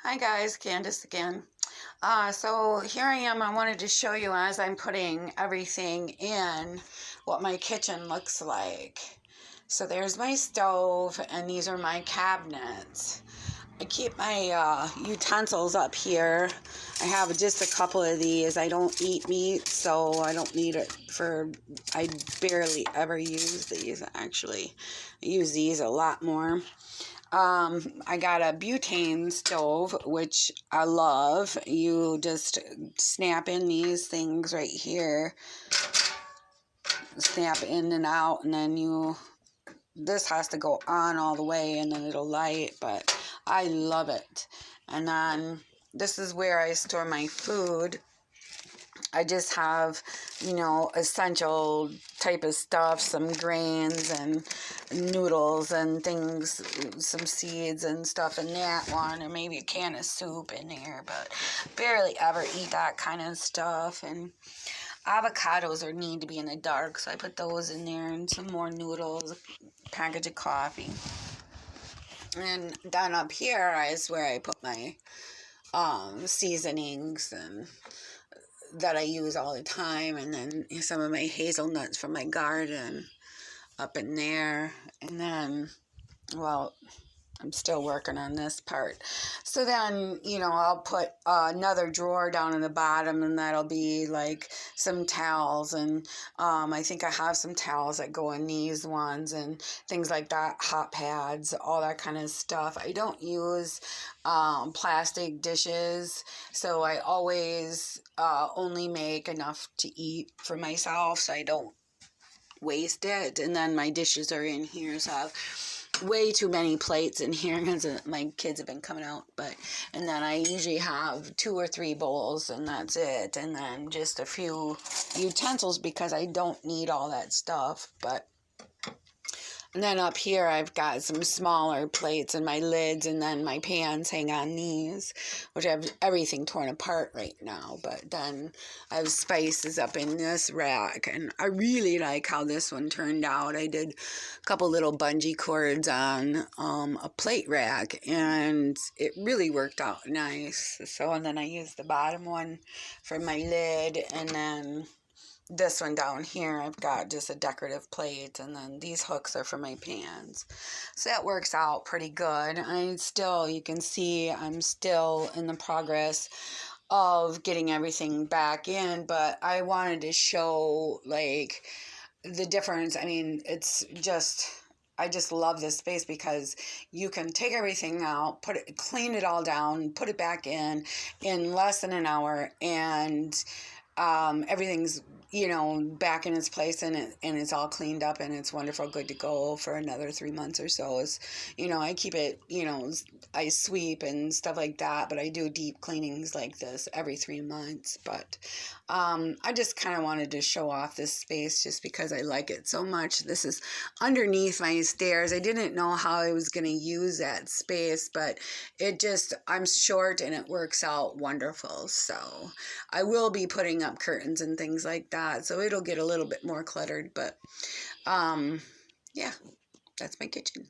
Hi guys, Candace again. So here I am. I wanted to show you as I'm putting everything in what my kitchen looks like. So there's my stove and these are my cabinets. I keep my utensils up here. I have just a couple of these. I don't eat meat, so I don't need it for, I barely ever use these actually. I use these a lot more. I got a butane stove, which I love. You just snap in these things right here, snap in and out, and then this has to go on all the way and then it'll light, but I love it. And then this is where I store my food. I just have, essential type of stuff, some grains and noodles and things, some seeds and stuff in that one, or maybe a can of soup in there, but barely ever eat that kind of stuff. And avocados need to be in the dark, so I put those in there, and some more noodles, a package of coffee. And then up here is where I put my seasonings and that I use all the time, and then some of my hazelnuts from my garden up in there. And then, well, I'm still working on this part. So then, I'll put another drawer down in the bottom, and that'll be like some towels. And I think I have some towels that go in these ones and things like that, hot pads, all that kind of stuff. I don't use plastic dishes, so I always only make enough to eat for myself, so I don't waste it. And then my dishes are in here, so I have way too many plates in here because my kids have been coming out. And then I usually have 2 or 3 bowls, and that's it. And then just a few utensils because I don't need all that stuff. And then up here I've got some smaller plates and my lids, and then my pans hang on these, which I have everything torn apart right now. But then I have spices up in this rack, and I really like how this one turned out. I did a couple little bungee cords on a plate rack, and it really worked out nice. So, and then I used the bottom one for my lid, and then this one down here I've got just a decorative plate, and then these hooks are for my pans. So that works out pretty good. You can see I'm still in the progress of getting everything back in, but I wanted to show like the difference. I mean, I just love this space because you can take everything out, clean it all down, put it back in less than an hour, and everyth's back in its place, and it's all cleaned up, and it's wonderful, good to go for another 3 months or so. I keep it, I sweep and stuff like that, but I do deep cleanings like this every 3 months. But I just kind of wanted to show off this space just because I like it so much. This is underneath my stairs. I didn't know how I was going to use that space, but I'm short and it works out wonderful. So I will be putting up curtains and things like that, so it'll get a little bit more cluttered, but yeah, that's my kitchen.